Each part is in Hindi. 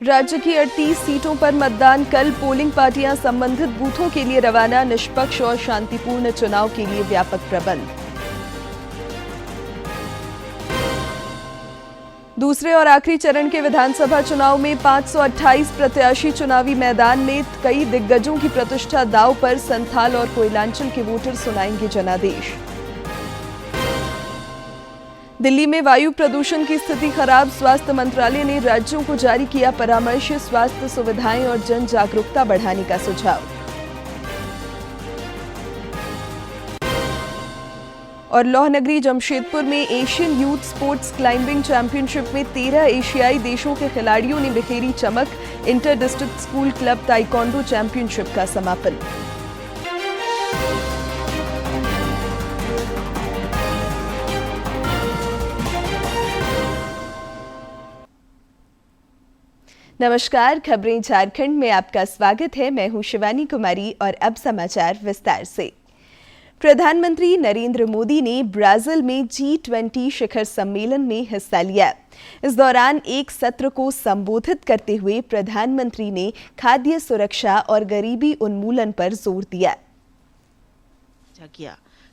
राज्य की 38 सीटों पर मतदान कल। पोलिंग पार्टियां संबंधित बूथों के लिए रवाना। निष्पक्ष और शांतिपूर्ण चुनाव के लिए व्यापक प्रबंध। दूसरे और आखिरी चरण के विधानसभा चुनाव में 528 प्रत्याशी चुनावी मैदान में। कई दिग्गजों की प्रतिष्ठा दांव पर। संथाल और कोयलांचल के वोटर सुनाएंगे जनादेश। दिल्ली में वायु प्रदूषण की स्थिति खराब। स्वास्थ्य मंत्रालय ने राज्यों को जारी किया परामर्श। स्वास्थ्य सुविधाएं और जन जागरूकता बढ़ाने का सुझाव। और लौह नगरी जमशेदपुर में Asian youth sports climbing championship में 13 एशियाई देशों के खिलाड़ियों ने बिखेरी चमक। Inter district school club taekwondo championship का समापन। नमस्कार, खबरें झारखंड में आपका स्वागत है। मैं हूं शिवानी कुमारी और अब समाचार विस्तार से। प्रधानमंत्री नरेंद्र मोदी ने ब्राजील में G20 शिखर सम्मेलन में हिस्सा लिया। इस दौरान एक सत्र को संबोधित करते हुए प्रधानमंत्री ने खाद्य सुरक्षा और गरीबी उन्मूलन पर जोर दिया।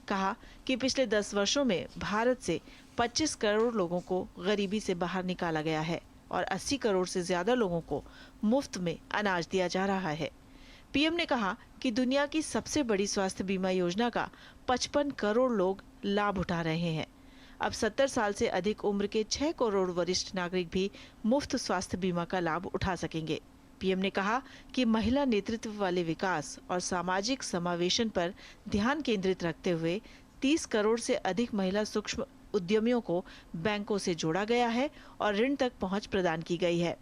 कहा कि पिछले 10 वर्षों में भारत से 25 करोड़ लोगों को गरीबी से बाहर निकाला गया है और 80 करोड़ से ज्यादा लोगों को मुफ्त में अनाज दिया जा रहा है। पीएम ने कहा कि दुनिया की सबसे बड़ी स्वास्थ्य बीमा योजना का 55 करोड़ लोग लाभ उठा रहे हैं। अब 70 साल से अधिक उम्र के 6 करोड़ वरिष्ठ नागरिक भी मुफ्त स्वास्थ्य बीमा का लाभ उठा सकेंगे। पीएम ने कहा कि महिला नेतृत्व वाले विकास और सामाजिक समावेशन पर ध्यान केंद्रित रखते हुए 30 करोड़ से अधिक महिला सूक्ष्म उद्यमियों को बैंकों से जोड़ा गया है और ऋण तक पहुंच प्रदान की गई है।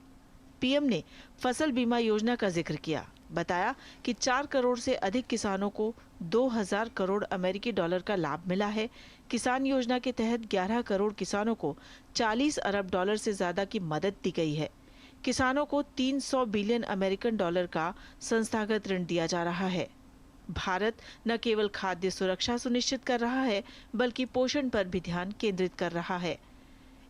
पीएम ने फसल बीमा योजना का जिक्र किया। बताया कि 4 करोड़ से अधिक किसानों को 2000 करोड़ अमेरिकी डॉलर का लाभ मिला है। किसान योजना के तहत 11 करोड़ किसानों को 40 अरब डॉलर से ज्यादा की मदद दी गई है। किसानों को 300 बिलियन अमेरिकन डॉलर का संस्थागत ऋण दिया जा रहा है। भारत न केवल खाद्य सुरक्षा सुनिश्चित कर रहा है बल्कि पोषण पर भी ध्यान केंद्रित कर रहा है।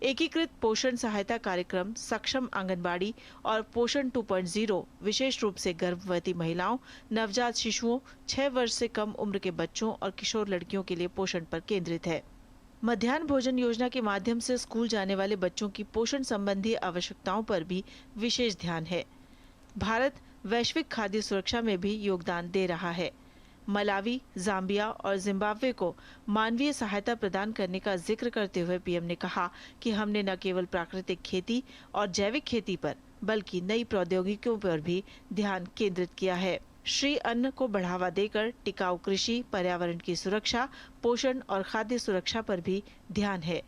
एकीकृत पोषण सहायता कार्यक्रम, सक्षम आंगनबाड़ी और पोषण 2.0 विशेष रूप से गर्भवती महिलाओं, नवजात शिशुओं, 6 वर्ष से कम उम्र के बच्चों और किशोर लड़कियों के लिए पोषण पर केंद्रित है। मध्याह्न भोजन योजना के माध्यम से स्कूल जाने वाले बच्चों की पोषण संबंधी आवश्यकताओं पर भी विशेष ध्यान है। भारत वैश्विक खाद्य सुरक्षा में भी योगदान दे रहा है। मलावी, जाम्बिया और जिम्बाब्वे को मानवीय सहायता प्रदान करने का जिक्र करते हुए पीएम ने कहा कि हमने न केवल प्राकृतिक खेती और जैविक खेती पर बल्कि नई प्रौद्योगिकियों पर भी ध्यान केंद्रित किया है। श्री अन्न को बढ़ावा देकर टिकाऊ कृषि, पर्यावरण की सुरक्षा, पोषण और खाद्य सुरक्षा पर भी ध्यान है।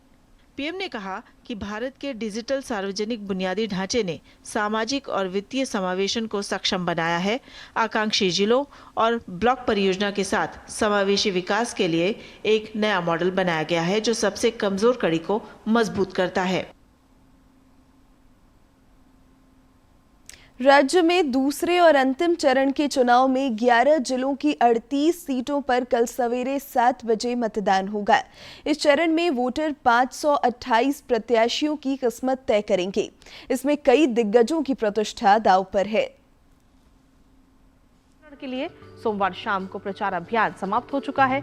पीएम ने कहा कि भारत के डिजिटल सार्वजनिक बुनियादी ढांचे ने सामाजिक और वित्तीय समावेशन को सक्षम बनाया है। आकांक्षी जिलों और ब्लॉक परियोजना के साथ समावेशी विकास के लिए एक नया मॉडल बनाया गया है जो सबसे कमजोर कड़ी को मजबूत करता है। राज्य में दूसरे और अंतिम चरण के चुनाव में 11 जिलों की 38 सीटों पर कल सवेरे 7 बजे मतदान होगा। इस चरण में वोटर 528 प्रत्याशियों की किस्मत तय करेंगे। इसमें कई दिग्गजों की प्रतिष्ठा दांव पर है। के लिए सोमवार शाम को प्रचार अभियान समाप्त हो चुका है।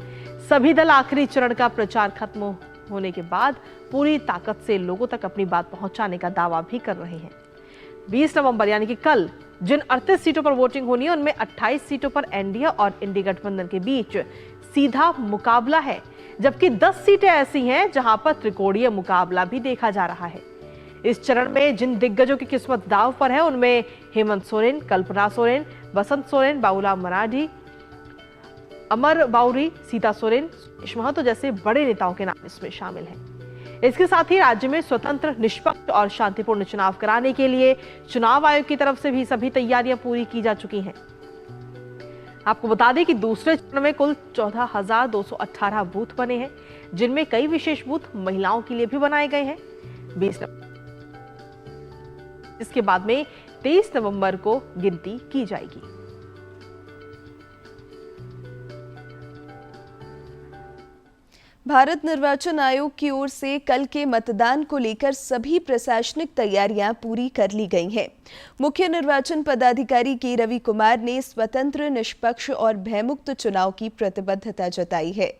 सभी दल आखिरी चरण का प्रचार खत्म होने के बाद पूरी ताकत से लोगों तक अपनी बात पहुंचाने का दावा भी कर रहे हैं। 20 नवंबर यानी कि कल जिन 38 सीटों पर वोटिंग होनी है उनमें 28 सीटों पर एनडीए और इंडी गठबंधन के बीच सीधा मुकाबला है, जबकि 10 सीटें ऐसी हैं जहां पर त्रिकोणीय मुकाबला भी देखा जा रहा है। इस चरण में जिन दिग्गजों की किस्मत दांव पर है उनमें हेमंत सोरेन, कल्पना सोरेन, बसंत सोरेन, बाबूलाल मरांडी, अमर बाउरी, सीता सोरेन, सुरेश महतो जैसे बड़े नेताओं के नाम इसमें शामिल हैं। इसके साथ ही राज्य में स्वतंत्र, निष्पक्ष और शांतिपूर्ण चुनाव कराने के लिए चुनाव आयोग की तरफ से भी सभी तैयारियां पूरी की जा चुकी हैं। आपको बता दें कि दूसरे चरण में कुल 14,218 बूथ बने हैं, जिनमें कई विशेष बूथ महिलाओं के लिए भी बनाए गए हैं। 20 इसके बाद में 23 नवंबर को गिनती की जाएगी। भारत निर्वाचन आयोग की ओर से कल के मतदान को लेकर सभी प्रशासनिक तैयारियां पूरी कर ली गई हैं। मुख्य निर्वाचन पदाधिकारी के रवि कुमार ने स्वतंत्र, निष्पक्ष और भयमुक्त चुनाव की प्रतिबद्धता जताई है।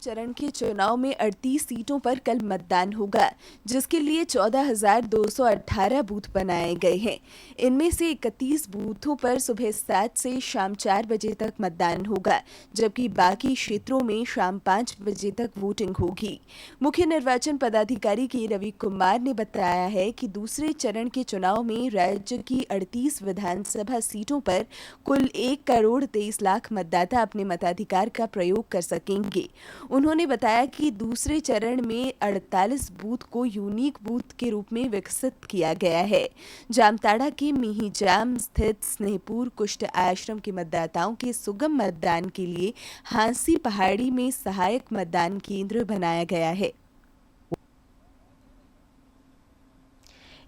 चरण के चुनाव में 38 सीटों पर कल मतदान होगा, जिसके लिए 14,218 बूथ बनाए गए हैं। इनमें से 31 बूथों पर सुबह 7 से शाम 4 बजे तक मतदान होगा, जबकि बाकी क्षेत्रों में शाम 5 बजे तक वोटिंग होगी। मुख्य निर्वाचन पदाधिकारी के रवि कुमार ने बताया है कि दूसरे चरण के चुनाव में राज्य की 38 विधानसभा सीटों पर कुल 1,23,00,000 मतदाता अपने मताधिकार का प्रयोग कर सकेंगे। उन्होंने बताया कि दूसरे चरण में 48 बूथ को यूनिक बूथ के रूप में विकसित किया गया है। जामताड़ा के मिहिजाम स्थित स्नेहपुर कुष्ठ आश्रम के मतदाताओं के सुगम मतदान के लिए हांसी पहाड़ी में सहायक मतदान केंद्र बनाया गया है।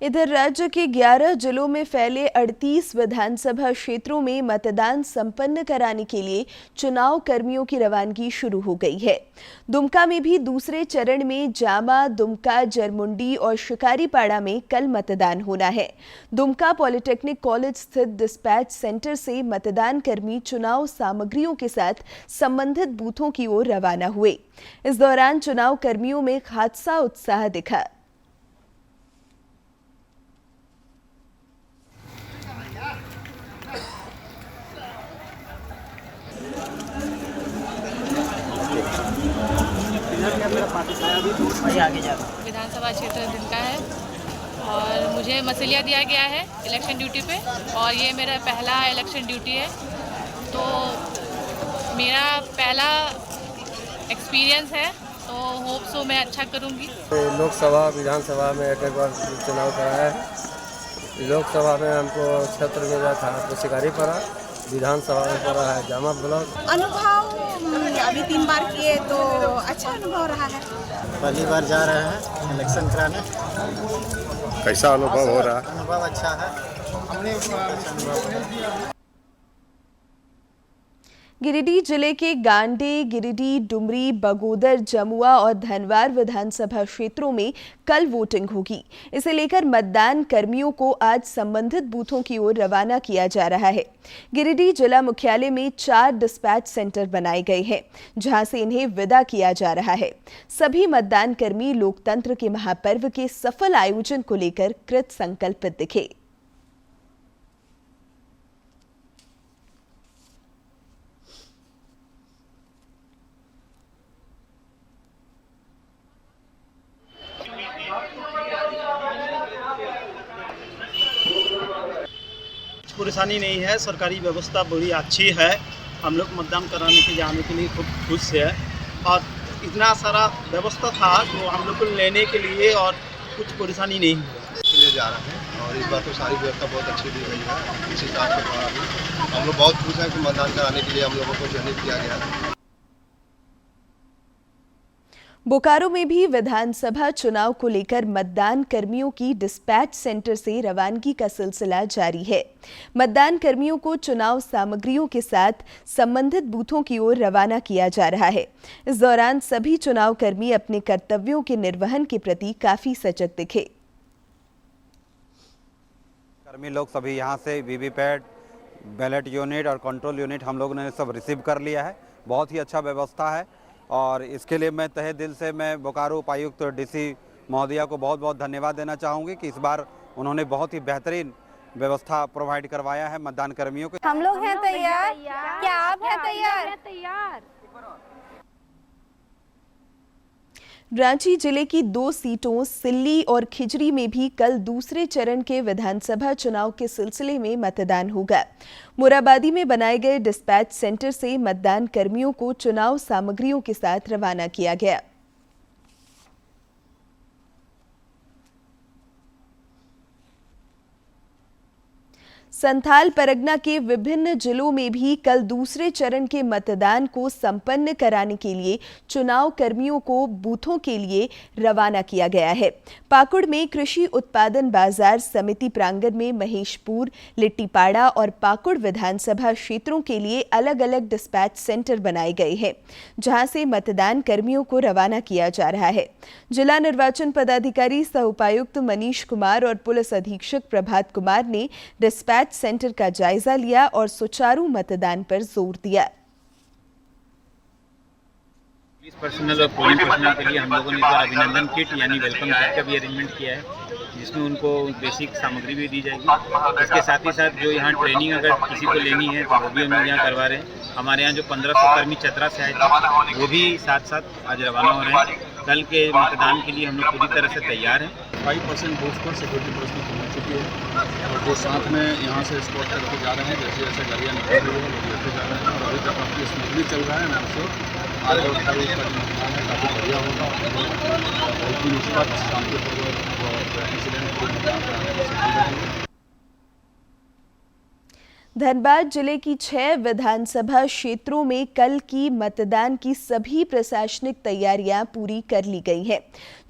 इधर राज्य के 11 जिलों में फैले 38 विधानसभा क्षेत्रों में मतदान संपन्न कराने के लिए चुनाव कर्मियों की रवानगी शुरू हो गई है। दुमका में भी दूसरे चरण में जामा, दुमका, जरमुंडी और शिकारीपाड़ा में कल मतदान होना है। दुमका पॉलिटेक्निक कॉलेज स्थित डिस्पैच सेंटर से मतदान कर्मी चुनाव सामग्रियों के साथ संबंधित बूथों की ओर रवाना हुए। इस दौरान चुनाव कर्मियों में खासा उत्साह दिखा। विधानसभा क्षेत्र दुमका है और मुझे मसीलिया दिया गया है इलेक्शन ड्यूटी पे, और ये मेरा पहला इलेक्शन ड्यूटी है, तो मेरा पहला एक्सपीरियंस है, तो होप सो मैं अच्छा करूँगी। लोकसभा विधानसभा में एक बार चुनाव करा है। लोकसभा में हमको क्षेत्र मिला था तो शिकारीपाड़ा, विधानसभा में पड़ा है जामा ब्लॉक। अनुभव अभी 3 बार किए तो अच्छा अनुभव रहा है। पहली बार जा रहे हैं इलेक्शन कराने। कैसा अनुभव हो रहा है? अनुभव अच्छा है। गिरिडीह जिले के गांडे, गिरिडीह, डुमरी, बगोदर, जमुआ और धनवार विधानसभा क्षेत्रों में कल वोटिंग होगी। इसे लेकर मतदान कर्मियों को आज संबंधित बूथों की ओर रवाना किया जा रहा है। गिरिडीह जिला मुख्यालय में 4 डिस्पैच सेंटर बनाए गए हैं, जहां से इन्हें विदा किया जा रहा है। सभी मतदान कर्मी लोकतंत्र के महापर्व के सफल आयोजन को लेकर कृत संकल्पित दिखे। परेशानी नहीं है, सरकारी व्यवस्था बड़ी अच्छी है। हम लोग मतदान कराने के जाने के लिए खूब खुश है, और इतना सारा व्यवस्था था जो हम लोग को लेने के लिए, और कुछ परेशानी नहीं हुआ। इसलिए जा रहे हैं, और इस बार तो सारी व्यवस्था बहुत अच्छी दी गई है। इस हिसाब से हम लोग बहुत खुश हैं कि मतदान कराने के लिए हम लोगों को चयनित किया गया है। बोकारो में भी विधानसभा चुनाव को लेकर मतदान कर्मियों की डिस्पैच सेंटर से रवानगी का सिलसिला जारी है। मतदान कर्मियों को चुनाव सामग्रियों के साथ संबंधित बूथों की ओर रवाना किया जा रहा है। इस दौरान सभी चुनाव कर्मी अपने कर्तव्यों के निर्वहन के प्रति काफी सजग दिखे। कर्मी लोग सभी यहाँ से वीवीपैट, बैलेट यूनिट और कंट्रोल यूनिट हम लोगों ने सब रिसीव कर लिया है। बहुत ही अच्छा व्यवस्था है, और इसके लिए मैं तहे दिल से मैं बोकारो उपायुक्त डीसी महोदया को बहुत बहुत धन्यवाद देना चाहूँगी कि इस बार उन्होंने बहुत ही बेहतरीन व्यवस्था प्रोवाइड करवाया है मतदान कर्मियों को। हम लोग हैं तैयार, क्या आप हैं तैयार? रांची जिले की 2 सीटों सिल्ली और खिजरी में भी कल दूसरे चरण के विधानसभा चुनाव के सिलसिले में मतदान होगा। मोराबादी में बनाए गए डिस्पैच सेंटर से मतदान कर्मियों को चुनाव सामग्रियों के साथ रवाना किया गया। संथाल परगना के विभिन्न जिलों में भी कल दूसरे चरण के मतदान को संपन्न कराने के लिए चुनाव कर्मियों को बूथों के लिए रवाना किया गया है। पाकुड़ में कृषि उत्पादन बाजार समिति प्रांगण में महेशपुर, लिट्टीपाड़ा और पाकुड़ विधानसभा क्षेत्रों के लिए अलग-अलग डिस्पैच सेंटर बनाए गए हैं, जहां से मतदान कर्मियों को रवाना किया जा रहा है। जिला निर्वाचन पदाधिकारी सह उपायुक्त मनीष कुमार और पुलिस अधीक्षक प्रभात कुमार ने डिस्पैच सेंटर का जायजा लिया और सुचारू मतदान पर जोर दिया। पुलिस पर्सनल और पोलिंग पर्सनल के लिए हम लोगों ने अभिनंदन किट यानी वेलकम किट का भी अरेंजमेंट किया है, जिसमें उनको बेसिक सामग्री भी दी जाएगी। इसके साथ ही साथ जो यहाँ ट्रेनिंग अगर किसी को लेनी है तो वो भी हम लोग यहाँ करवा रहे हैं। हमारे यहाँ जो 1500 कर्मी चतरा से आए थे वो भी साथ साथ आज रवाना हो रहे हैं। कल के मतदान के लिए हम लोग पूरी तरह से तैयार हैं। 5% बूथ पर सिक्योरिटी पुलिस की पहुँच चुकी है और वो साथ में यहाँ से स्पॉट करके जा रहे हैं। जैसे जैसे गाड़ियाँ निकल रही है लोग लेते जा रहे हैं और अभी तक काफ़ी स्मूथली चल रहा है। मैं आपसे आज और कल का जो मतदान है काफ़ी बढ़िया होगा। बहुत ही निष्पक्ष शांतिपूर्वक और इंसिडेंट को मतदान कराने में सफल रहेंगे। धनबाद जिले की 6 विधानसभा क्षेत्रों में कल की मतदान की सभी प्रशासनिक तैयारियां पूरी कर ली गई हैं।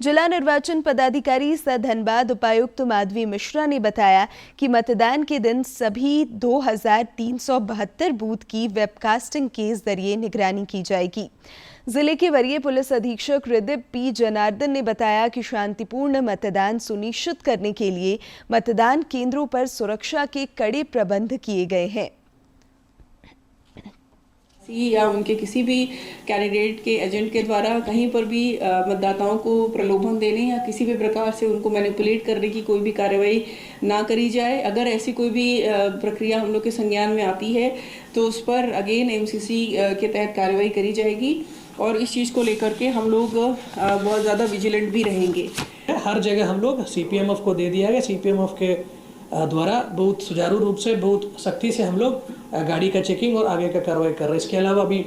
जिला निर्वाचन पदाधिकारी सह धनबाद उपायुक्त माधवी मिश्रा ने बताया कि मतदान के दिन सभी 2372 बूथ की वेबकास्टिंग के जरिए निगरानी की जाएगी। जिले के वरीय पुलिस अधीक्षक हृदय पी जनार्दन ने बताया कि शांतिपूर्ण मतदान सुनिश्चित करने के लिए मतदान केंद्रों पर सुरक्षा के कड़े प्रबंध किए गए हैं। या उनके किसी भी कैंडिडेट के एजेंट के द्वारा कहीं पर भी मतदाताओं को प्रलोभन देने या किसी भी प्रकार से उनको मैनिपुलेट करने की कोई भी कार्रवाई ना करी जाए। अगर ऐसी कोई भी प्रक्रिया हम लोग के संज्ञान में आती है तो उस पर अगेन एमसीसी के तहत कार्रवाई करी जाएगी और इस चीज़ को लेकर के हम लोग बहुत ज़्यादा विजिलेंट भी रहेंगे। हर जगह हम लोग सीपीएमएफ को दे दिया गया। सीपीएमएफ के द्वारा बहुत सुचारू रूप से बहुत सख्ती से हम लोग गाड़ी का चेकिंग और आगे का कार्रवाई कर रहे हैं। इसके अलावा अभी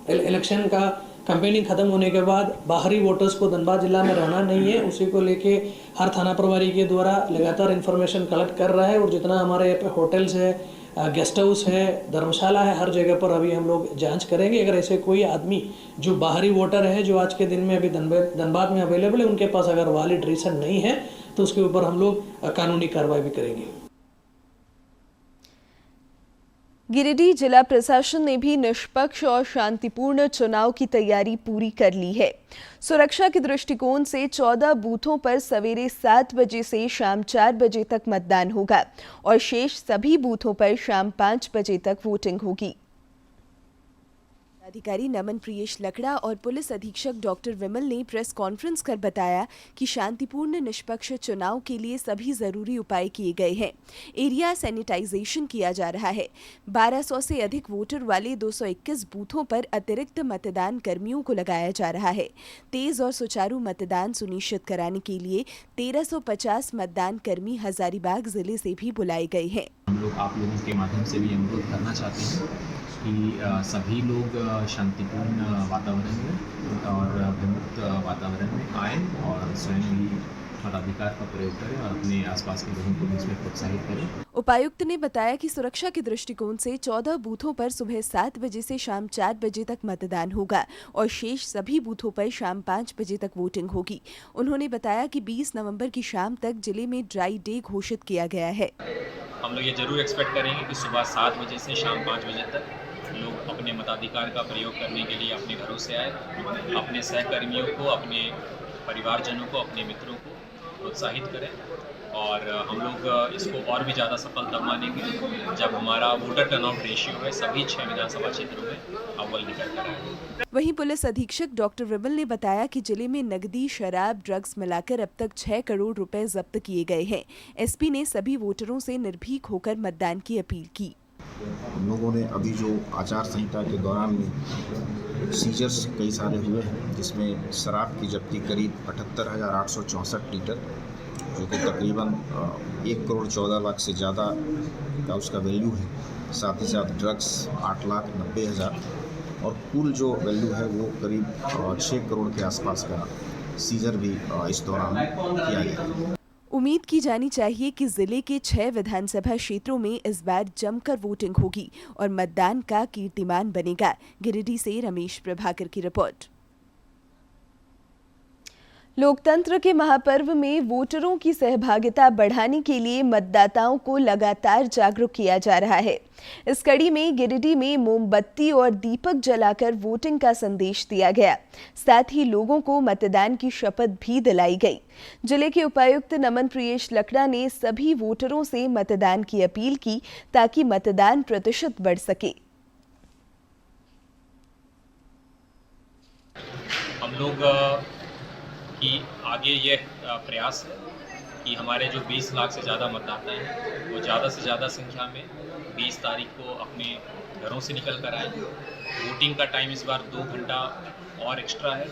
इलेक्शन का कैंपेनिंग खत्म होने के बाद बाहरी वोटर्स को धनबाद जिला में रहना नहीं है, उसी को लेके हर थाना प्रभारी के द्वारा लगातार इन्फॉर्मेशन कलेक्ट कर रहा है और जितना हमारे यहाँ पे होटल्स है, गेस्ट हाउस है, धर्मशाला है, हर जगह पर अभी हम लोग जांच करेंगे। अगर ऐसे कोई आदमी जो बाहरी वोटर है जो आज के दिन में अभी धनबाद में अवेलेबल है, उनके पास अगर वैलिड रीजन नहीं है तो उसके ऊपर हम लोग कानूनी कार्रवाई भी करेंगे। गिरिडीह जिला प्रशासन ने भी निष्पक्ष और शांतिपूर्ण चुनाव की तैयारी पूरी कर ली है। सुरक्षा के दृष्टिकोण से 14 बूथों पर सवेरे 7 बजे से शाम 4 बजे तक मतदान होगा और शेष सभी बूथों पर शाम 5 बजे तक वोटिंग होगी। अधिकारी नमन प्रियेश लकड़ा और पुलिस अधीक्षक डॉक्टर विमल ने प्रेस कॉन्फ्रेंस कर बताया कि शांतिपूर्ण निष्पक्ष चुनाव के लिए सभी जरूरी उपाय किए गए हैं। एरिया सैनिटाइजेशन किया जा रहा है। 1200 से अधिक वोटर वाले 221 बूथों पर अतिरिक्त मतदान कर्मियों को लगाया जा रहा है। तेज और सुचारू मतदान सुनिश्चित कराने के लिए 1350 मतदान कर्मी हजारीबाग जिले से भी बुलाए गए हैं। हम लोग आप लोगों के माध्यम से भी अनुरोध करना चाहते हैं कि सभी लोग शांतिपूर्ण वातावरण में और विमुक्त वातावरण में आए और स्वयं भी मताधिकार का प्रयोग करें और अपने आसपास के लोगों को भी इसमें प्रोत्साहित करें। उपायुक्त ने बताया कि सुरक्षा के दृष्टिकोण से 14 बूथों पर सुबह 7 बजे से शाम 4 बजे तक मतदान होगा और शेष सभी बूथों पर शाम 5 बजे तक वोटिंग होगी। उन्होंने बताया कि 20 नवंबर की शाम तक जिले में ड्राई डे घोषित किया गया है। हम लोग ये जरूर एक्सपेक्ट करेंगे कि सुबह 7 बजे से शाम 5 बजे तक लोग अपने मताधिकार का प्रयोग करने के लिए अपने घरों से आए, अपने सहकर्मियों को, अपने परिवारजनों को, अपने मित्रों को प्रोत्साहित करें और हम लोग इसको और भी ज़्यादा सफल तब मानेंगे जब हमारा वोटर टर्नआउट रेशियो है सभी 6 विधानसभा क्षेत्रों में अव्वल निकल कर आएगा। वहीं पुलिस अधीक्षक डॉक्टर विमल ने बताया कि जिले में नकदी, शराब, ड्रग्स मिलाकर अब तक 6 करोड़ रुपए जब्त किए गए हैं। एसपी ने सभी वोटरों से निर्भीक होकर मतदान की अपील की। हम लोगों ने अभी जो आचार संहिता के दौरान में सीजर्स कई सारे हुए हैं, जिसमें शराब की जब्ती करीब 78,864 लीटर, जो कि तकरीबन 1 करोड़ 14 लाख से ज़्यादा का उसका वैल्यू है। साथ ही साथ ड्रग्स 8,90,000 और कुल जो वैल्यू है वो करीब 6 करोड़ के आसपास का सीजर भी इस दौरान किया गया है। उम्मीद की जानी चाहिए कि जिले के 6 विधानसभा क्षेत्रों में इस बार जमकर वोटिंग होगी और मतदान का कीर्तिमान बनेगा। गिरिडीह से रमेश प्रभाकर की रिपोर्ट। लोकतंत्र के महापर्व में वोटरों की सहभागिता बढ़ाने के लिए मतदाताओं को लगातार जागरूक किया जा रहा है। इस कड़ी में गिरिडीह में मोमबत्ती और दीपक जलाकर वोटिंग का संदेश दिया गया। साथ ही लोगों को मतदान की शपथ भी दिलाई गई। जिले के उपायुक्त नमन प्रियेश लकड़ा ने सभी वोटरों से मतदान की अपील की ताकि मतदान प्रतिशत बढ़ सके। हम लोग कि आगे ये प्रयास है कि हमारे जो 20 लाख से ज़्यादा मतदाता हैं वो ज़्यादा से ज़्यादा संख्या में 20 तारीख को अपने घरों से निकल कर आए। वोटिंग का टाइम इस बार 2 घंटा और एक्स्ट्रा है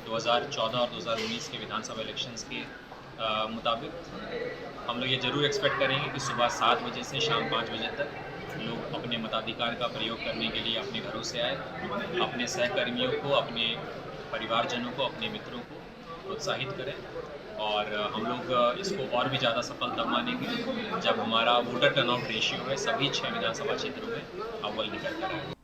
2014 और 2019 के विधानसभा इलेक्शंस के मुताबिक। हम लोग ये ज़रूर एक्सपेक्ट करेंगे कि सुबह 7 बजे से शाम 5 बजे तक लोग अपने मताधिकार का प्रयोग करने के लिए अपने घरों से आए, अपने सहकर्मियों को, अपने परिवारजनों को, अपने मित्रों को प्रोत्साहित करें और हम लोग इसको और भी ज़्यादा सफल तब मानेंगे जब हमारा वोटर टर्नआउट रेशियो है सभी 6 विधानसभा क्षेत्रों में अव्वल निकल कर आए।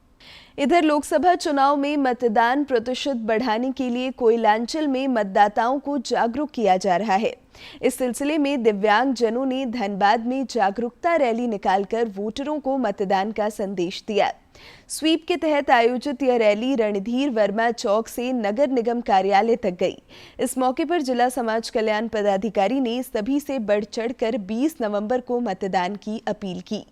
इधर लोकसभा चुनाव में मतदान प्रतिशत बढ़ाने के लिए कोयलांचल में मतदाताओं को जागरूक किया जा रहा है। इस सिलसिले में दिव्यांग जनों ने धनबाद में जागरूकता रैली निकालकर वोटरों को मतदान का संदेश दिया। स्वीप के तहत आयोजित यह रैली रणधीर वर्मा चौक से नगर निगम कार्यालय तक गई। इस मौके पर जिला समाज कल्याण पदाधिकारी ने सभी से बढ़ चढ़कर 20 नवंबर को मतदान की अपील की।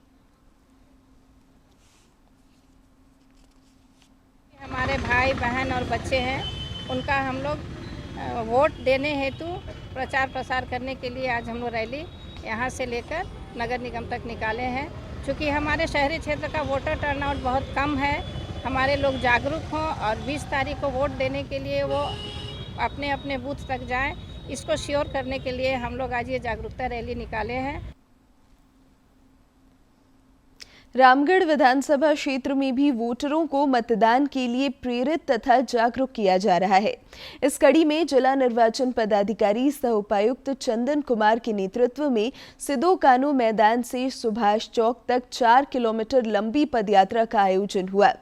हमारे भाई बहन और बच्चे हैं, उनका हम लोग वोट देने हेतु प्रचार प्रसार करने के लिए आज हम लोग रैली यहाँ से लेकर नगर निगम तक निकाले हैं। चूँकि हमारे शहरी क्षेत्र का वोटर टर्नआउट बहुत कम है, हमारे लोग जागरूक हों और 20 तारीख को वोट देने के लिए वो अपने अपने बूथ तक जाएं, इसको श्योर करने के लिए हम लोग आज ये जागरूकता रैली निकाले हैं। रामगढ़ विधानसभा क्षेत्र में भी वोटरों को मतदान के लिए प्रेरित तथा जागरूक किया जा रहा है। इस कड़ी में जिला निर्वाचन पदाधिकारी सह उपायुक्त चंदन कुमार के नेतृत्व में सिदो कानू मैदान से सुभाष चौक तक 4 किलोमीटर लंबी पदयात्रा का आयोजन हुआ।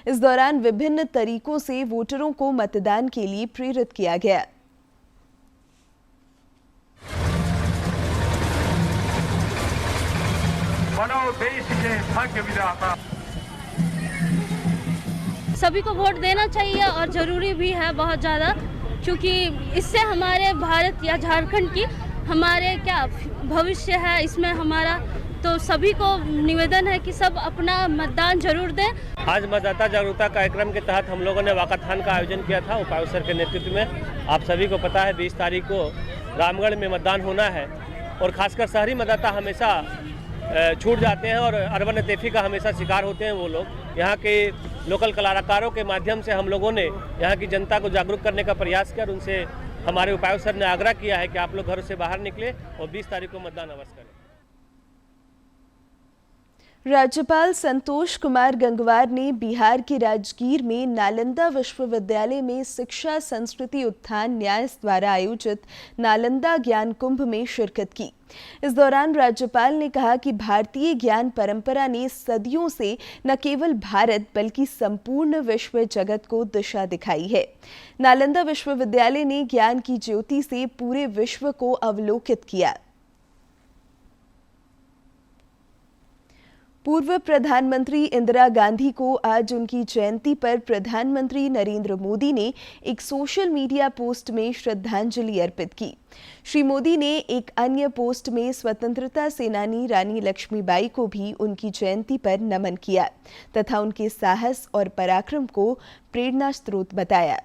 इस दौरान विभिन्न तरीकों से वोटरों को मतदान के लिए प्रेरित किया गया। देश के भाग्य विधाता सभी को वोट देना चाहिए और ज़रूरी भी है बहुत ज़्यादा, क्योंकि इससे हमारे भारत या झारखंड की हमारे क्या भविष्य है इसमें हमारा, तो सभी को निवेदन है कि सब अपना मतदान जरूर दें। आज मतदाता जागरूकता कार्यक्रम के तहत हम लोगों ने वाकाथान का आयोजन किया था उपायुक्त सर के नेतृत्व में। आप सभी को पता है 20 तारीख को रामगढ़ में मतदान होना है और खासकर शहरी मतदाता हमेशा छूट जाते हैं और अर्बन अतिथि का हमेशा शिकार होते हैं वो लोग। यहाँ के लोकल कलाकारों के माध्यम से हम लोगों ने यहाँ की जनता को जागरूक करने का प्रयास किया और उनसे हमारे उपायुक्त सर ने आग्रह किया है कि आप लोग घरों से बाहर निकले और 20 तारीख को मतदान अवश्य करें। राज्यपाल संतोष कुमार गंगवार ने बिहार के राजगीर में नालंदा विश्वविद्यालय में शिक्षा संस्कृति उत्थान न्यास द्वारा आयोजित नालंदा ज्ञान कुंभ में शिरकत की। इस दौरान राज्यपाल ने कहा कि भारतीय ज्ञान परंपरा ने सदियों से न केवल भारत बल्कि संपूर्ण विश्व जगत को दिशा दिखाई है। नालंदा विश्वविद्यालय ने ज्ञान की ज्योति से पूरे विश्व को अवलोकित किया। पूर्व प्रधानमंत्री इंदिरा गांधी को आज उनकी जयंती पर प्रधानमंत्री नरेंद्र मोदी ने एक सोशल मीडिया पोस्ट में श्रद्धांजलि अर्पित की। श्री मोदी ने एक अन्य पोस्ट में स्वतंत्रता सेनानी रानी लक्ष्मीबाई को भी उनकी जयंती पर नमन किया तथा उनके साहस और पराक्रम को प्रेरणा स्रोत बताया।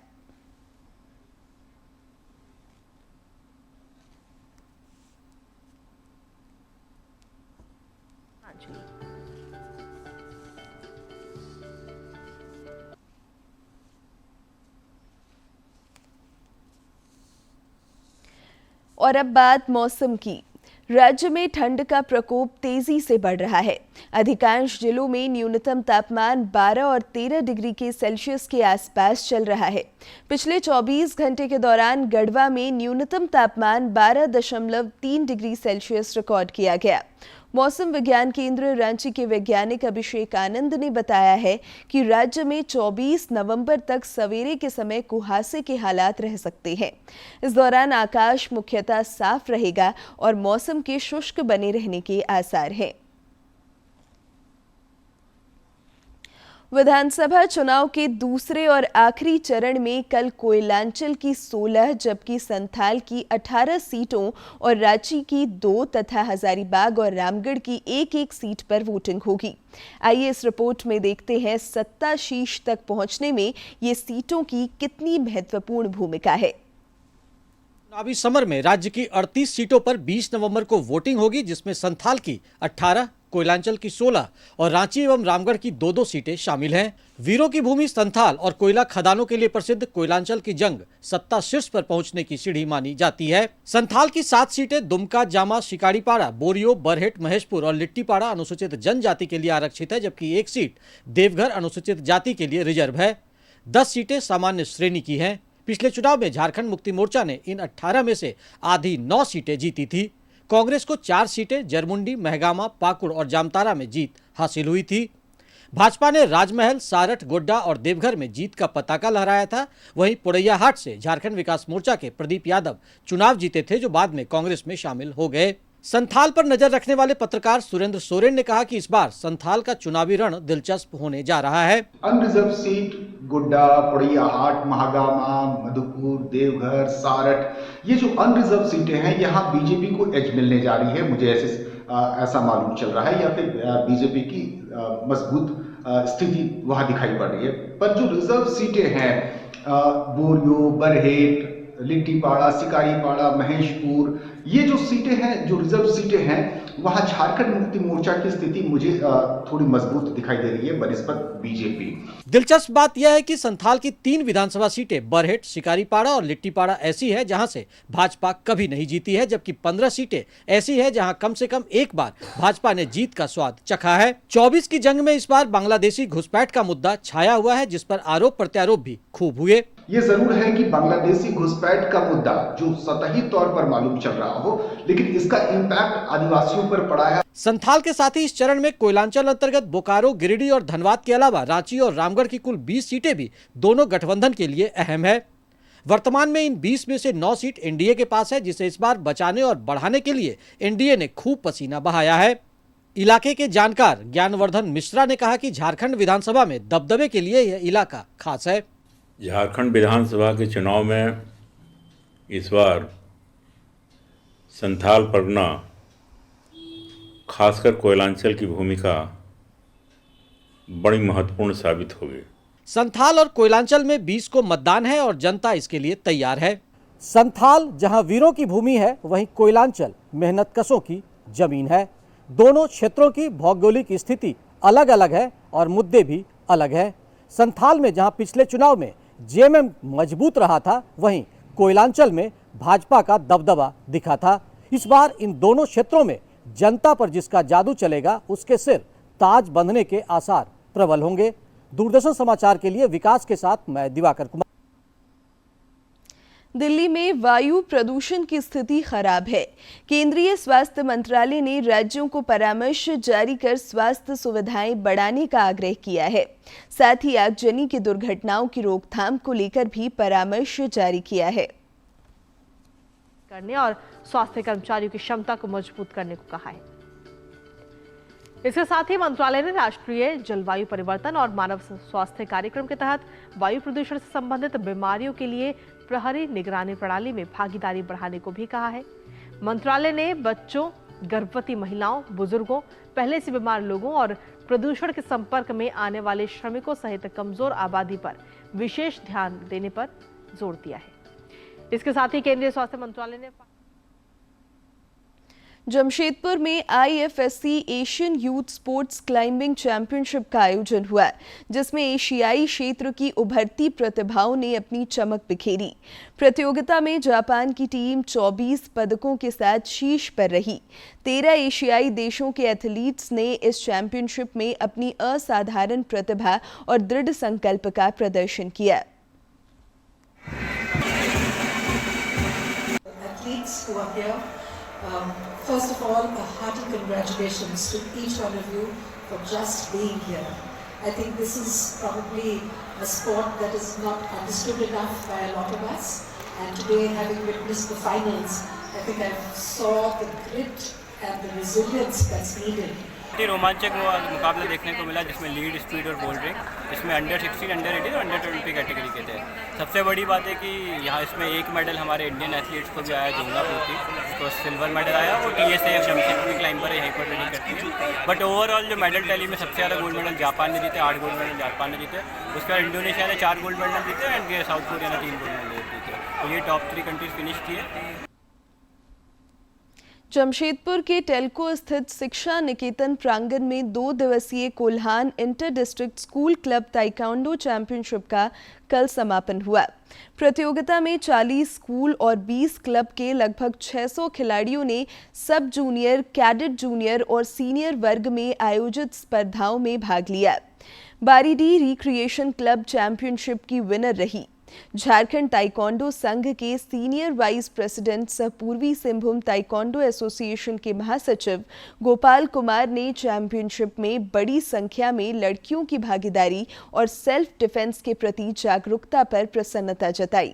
और अब बात मौसम की। राज्य में ठंड का प्रकोप तेजी से बढ़ रहा है। अधिकांश जिलों में न्यूनतम तापमान 12 और 13 डिग्री के सेल्सियस के आसपास चल रहा है। पिछले 24 घंटे के दौरान गढ़वा में न्यूनतम तापमान 12.3 डिग्री सेल्सियस रिकॉर्ड किया गया। मौसम विज्ञान केंद्र रांची के वैज्ञानिक अभिषेक आनंद ने बताया है कि राज्य में 24 नवंबर तक सवेरे के समय कुहासे के हालात रह सकते हैं। इस दौरान आकाश मुख्यतः साफ रहेगा और मौसम के शुष्क बने रहने के आसार हैं। विधानसभा चुनाव के दूसरे और आखिरी चरण में कल कोयलांचल की 16 जबकि संथाल की 18 सीटों और रांची की 2 तथा हजारीबाग और रामगढ़ की 1-1 सीट पर वोटिंग होगी। आइए इस रिपोर्ट में देखते हैं सत्ता शीर्ष तक पहुंचने में ये सीटों की कितनी महत्वपूर्ण भूमिका है। चुनावी समर में राज्य की 38 सीटों पर 20 नवंबर को वोटिंग होगी, जिसमें संथाल की 18, कोयलांचल की 16 और रांची एवं रामगढ़ की 2-2 सीटें शामिल हैं। वीरों की भूमि संथाल और कोयला खदानों के लिए प्रसिद्ध कोयलांचल की जंग सत्ता शीर्ष पर पहुंचने की सीढ़ी मानी जाती है। संथाल की 7 सीटें दुमका, जामा, शिकारीपाड़ा, बोरियो, बरहेट, महेशपुर और लिट्टीपाड़ा अनुसूचित जनजाति के लिए आरक्षित है, जबकि 1 सीट देवघर अनुसूचित जाति के लिए रिजर्व है। 10 सीटें सामान्य श्रेणी की हैं। पिछले चुनाव में झारखंड मुक्ति मोर्चा ने इन 18 में से आधी 9 सीटें जीती थी। कांग्रेस को 4 सीटें जरमुंडी, महगामा, पाकुड़ और जामतारा में जीत हासिल हुई थी। भाजपा ने राजमहल, सारठ, गोड्डा और देवघर में जीत का पताका लहराया था। वहीं पोड़ैयाहाट से झारखंड विकास मोर्चा के प्रदीप यादव चुनाव जीते थे, जो बाद में कांग्रेस में शामिल हो गए। संथाल पर नजर रखने वाले पत्रकार सुरेंद्र सोरेन ने कहा कि इस बार संथाल का चुनावी रण दिलचस्प होने जा रहा है। अनरिजर्व सीट गोड्डा, पोड़ैयाहाट, महागामा, मधुपुर, देवघर, सारठ, ये जो अनरिजर्व सीटें हैं, यहाँ बीजेपी को एज मिलने जा रही है। मुझे ऐसा मालूम चल रहा है, या फिर बीजेपी की मजबूत स्थिति वहां दिखाई पड़ रही है। पर जो रिजर्व सीटें हैं, बोरियो, बरहेट, लिट्टीपाड़ा, शिकारीपाड़ा, महेशपुर, ये जो सीटें हैं, जो रिजर्व सीटें हैं, वहां झारखंड मुक्ति मोर्चा की स्थिति मुझे थोड़ी मजबूत दिखाई दे रही है बनिस्बत बीजेपी। दिलचस्प बात यह है कि संथाल की 3 विधानसभा सीटें बरहेट, शिकारीपाड़ा और लिट्टीपाड़ा ऐसी है जहां से भाजपा कभी नहीं जीती है, जबकि 15 सीटें ऐसी है जहां कम से कम एक बार भाजपा ने जीत का स्वाद चखा है। 24 की जंग में इस बार बांग्लादेशी घुसपैठ का मुद्दा छाया हुआ है, जिस पर आरोप प्रत्यारोप भी खूब हुए। ये जरूर है कि बांग्लादेशी घुसपैठ का मुद्दा जो सतही तौर पर मालूम चल रहा हो, लेकिन इसका इम्पैक्ट आदिवासियों पर पड़ा है। संथाल के साथ ही इस चरण में कोयलांचल अंतर्गत बोकारो, गिरिडीह और धनबाद के अलावा रांची और रामगढ़ की कुल 20 सीटें भी दोनों गठबंधन के लिए अहम है। वर्तमान में इन 20 में से 9 सीट एनडीए के पास है, जिसे इस बार बचाने और बढ़ाने के लिए एनडीए ने खूब पसीना बहाया है। इलाके के जानकार ज्ञानवर्धन मिश्रा ने कहा कि झारखंड विधानसभा में दबदबे के लिए यह इलाका खास है। झारखंड विधानसभा के चुनाव में इस बार संथाल परगना, खासकर कोयलांचल की भूमिका बड़ी महत्वपूर्ण साबित होगी। संथाल और कोयलांचल में 20 को मतदान है और जनता इसके लिए तैयार है। संथाल जहां वीरों की भूमि है, वहीं कोयलांचल मेहनतकशों की जमीन है। दोनों क्षेत्रों की भौगोलिक स्थिति अलग अलग है और मुद्दे भी अलग है। संथाल में जहां पिछले चुनाव में जेएमएम मजबूत रहा था, वहीं कोयलांचल में भाजपा का दबदबा दिखा था। इस बार इन दोनों क्षेत्रों में जनता पर जिसका जादू चलेगा, उसके सिर ताज बंधने के आसार प्रबल होंगे। दूरदर्शन समाचार के लिए विकास के साथ मैं दिवाकर कुमार। दिल्ली में वायु प्रदूषण की स्थिति खराब है। केंद्रीय स्वास्थ्य मंत्रालय ने राज्यों को परामर्श जारी कर स्वास्थ्य सुविधाएं बढ़ाने का आग्रह किया है। साथ ही आगजनी की दुर्घटनाओं की रोकथाम को लेकर भी परामर्श जारी किया है। करने और स्वास्थ्य कर्मचारियों की क्षमता को मजबूत करने को कहा है। इसके साथ ही मंत्रालय ने राष्ट्रीय जलवायु परिवर्तन और मानव स्वास्थ्य कार्यक्रम के तहत वायु प्रदूषण से संबंधित बीमारियों के लिए प्रहरी निगरानी प्रणाली में भागीदारी बढ़ाने को भी कहा है। मंत्रालय ने बच्चों, गर्भवती महिलाओं, बुजुर्गों, पहले से बीमार लोगों और प्रदूषण के संपर्क में आने वाले श्रमिकों सहित कमजोर आबादी पर विशेष ध्यान देने पर जोर दिया है। इसके साथ ही केंद्रीय स्वास्थ्य मंत्रालय ने जमशेदपुर में IFSC Asian youth sports climbing championship का आयोजन हुआ, जिसमें एशियाई क्षेत्र की उभरती प्रतिभाओं ने अपनी चमक बिखेरी। प्रतियोगिता में जापान की टीम 24 पदकों के साथ शीर्ष पर रही। 13 एशियाई देशों के एथलीट्स ने इस चैंपियनशिप में अपनी असाधारण प्रतिभा और दृढ़ संकल्प का प्रदर्शन किया। First of all, a hearty congratulations to each one of you for just being here. I think this is probably a sport that is not understood enough by a lot of us. And today, having witnessed the finals, I think I saw the grit and the resilience that's needed. रोमांचक मुकाबला देखने को मिला, जिसमें लीड, स्पीड और बोल्डरिंग, इसमें अंडर 16, अंडर 18 और अंडर 20 कैटेगरी के थे। सबसे बड़ी बात है कि यहाँ इसमें एक मेडल हमारे इंडियन एथलीट्स को भी आया, दुंगापुर की, तो सिल्वर मेडल आया। वो TSA जमशेदपुर की क्लाइंबर है, यहीं पर ट्रेनिंग करती है। बट ओवरऑल जो मेडल टैली में सबसे ज़्यादा गोल्ड मेडल जापान ने जीते, 8 गोल्ड मेडल जापान ने जीते। उसके बाद इंडोनेशिया ने 4 गोल्ड मेडल जीते एंड साउथ कोरिया ने 3 गोल्ड मेडल जीते। तो ये टॉप 3 कंट्रीज फिनिश किए। जमशेदपुर के टेल्को स्थित शिक्षा निकेतन प्रांगण में 2 दिवसीय Kolhan inter district school club taekwondo championship का कल समापन हुआ। प्रतियोगिता में 40 स्कूल और 20 क्लब के लगभग 600 खिलाड़ियों ने सब जूनियर, कैडेट जूनियर और सीनियर वर्ग में आयोजित स्पर्धाओं में भाग लिया। बारीडी रिक्रिएशन क्लब चैंपियनशिप की विनर रही। झारखंड ताइक्वांडो संघ के सीनियर वाइस प्रेसिडेंट सह पूर्वी सिंहभूम ताइक्वांडो एसोसिएशन के महासचिव गोपाल कुमार ने चैंपियनशिप में बड़ी संख्या में लड़कियों की भागीदारी और सेल्फ डिफेंस के प्रति जागरूकता पर प्रसन्नता जताई।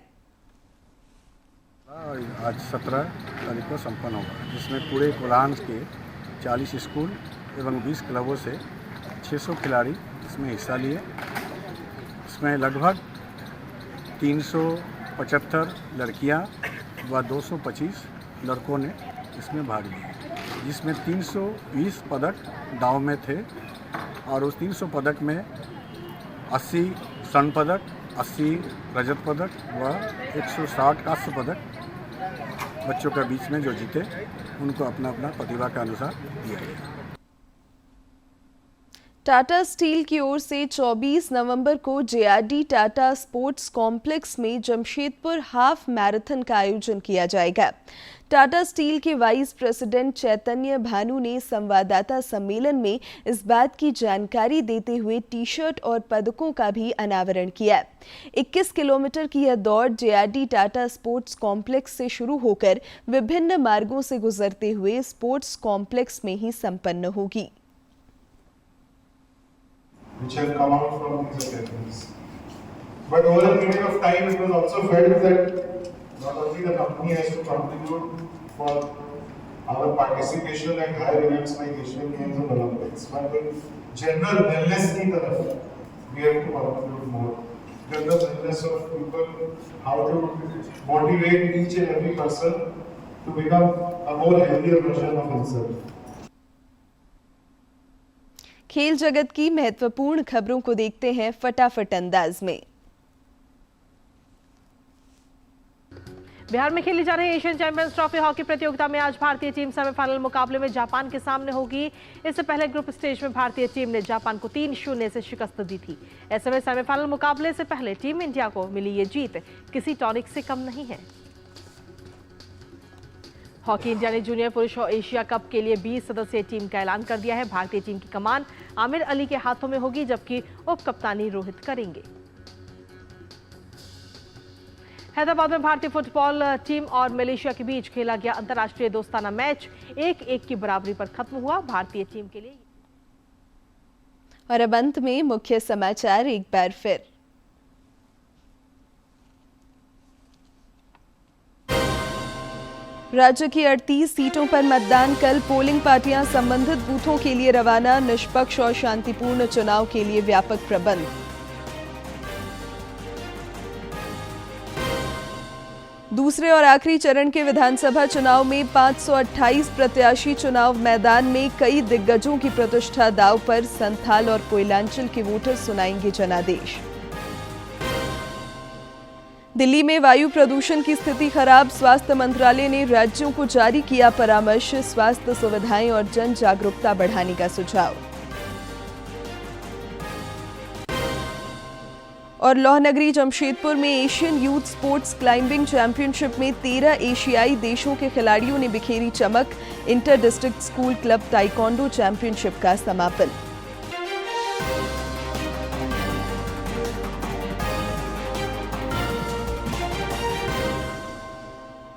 आज 17 तारीख को संपन्न होगा, जिसमें पूरे कोल्हान के 40 स्कूल एवं 20 क्लबों से 600 खिलाड़ी इसमें हिस्सा लिए। इसमें लगभग 375 लड़कियां व 225 लड़कों ने इसमें भाग लिया, जिसमें 320 पदक दांव में थे और उस 300 पदक में 80 स्वर्ण पदक, 80 रजत पदक व 160 कांस्य पदक बच्चों के बीच में जो जीते उनको अपना अपना प्रतिभा के अनुसार दिया गया। टाटा स्टील की ओर से 24 नवंबर को JRD टाटा स्पोर्ट्स कॉम्प्लेक्स में जमशेदपुर हाफ मैराथन का आयोजन किया जाएगा। टाटा स्टील के वाइस प्रेसिडेंट चैतन्य भानु ने संवाददाता सम्मेलन में इस बात की जानकारी देते हुए टी-शर्ट और पदकों का भी अनावरण किया। 21 किलोमीटर की यह दौड़ JRD टाटा स्पोर्ट्स कॉम्प्लेक्स से शुरू होकर विभिन्न मार्गों से गुजरते हुए स्पोर्ट्स कॉम्प्लेक्स में ही संपन्न होगी। Which have come out from these academies. But over a period of time, it was also felt that not only the company has to contribute for our participation at higher events like Asian Games and Olympics, but the general wellness की तरफ we have to contribute more. General wellness of people, how to motivate each and every person to become a more healthier version of himself. खेल जगत की महत्वपूर्ण खबरों को देखते हैं फटाफट अंदाज में। बिहार में खेली जा रही एशियन चैंपियंस ट्रॉफी हॉकी प्रतियोगिता में आज भारतीय टीम सेमीफाइनल मुकाबले में जापान के सामने होगी। इससे पहले ग्रुप स्टेज में भारतीय टीम ने जापान को 3-0 से शिकस्त दी थी। ऐसे में सेमीफाइनल मुकाबले से पहले टीम इंडिया को मिली ये जीत किसी टॉनिक से कम नहीं है। हॉकी इंडिया ने जूनियर पुरुष एशिया कप के लिए 20 सदस्यीय टीम का ऐलान कर दिया है। भारतीय टीम की कमान आमिर अली के हाथों में होगी, जबकि उप कप्तानी रोहित करेंगे। हैदराबाद में भारतीय फुटबॉल टीम और मलेशिया के बीच खेला गया अंतर्राष्ट्रीय दोस्ताना मैच 1-1 की बराबरी पर खत्म हुआ। भारतीय टीम के लिए और अब अंत में मुख्य समाचार एक बार फिर। राज्य की 38 सीटों पर मतदान कल। पोलिंग पार्टियां संबंधित बूथों के लिए रवाना। निष्पक्ष और शांतिपूर्ण चुनाव के लिए व्यापक प्रबंध। दूसरे और आखिरी चरण के विधानसभा चुनाव में 528 प्रत्याशी चुनाव मैदान में। कई दिग्गजों की प्रतिष्ठा दांव पर। संथाल और कोयलांचल के वोटर सुनाएंगे जनादेश। दिल्ली में वायु प्रदूषण की स्थिति खराब, स्वास्थ्य मंत्रालय ने राज्यों को जारी किया परामर्श, स्वास्थ्य सुविधाएं और जन जागरूकता बढ़ाने का सुझाव। और लौह नगरी जमशेदपुर में Asian youth sports climbing championship में 13 एशियाई देशों के खिलाड़ियों ने बिखेरी चमक, inter district school club taekwondo championship का समापन।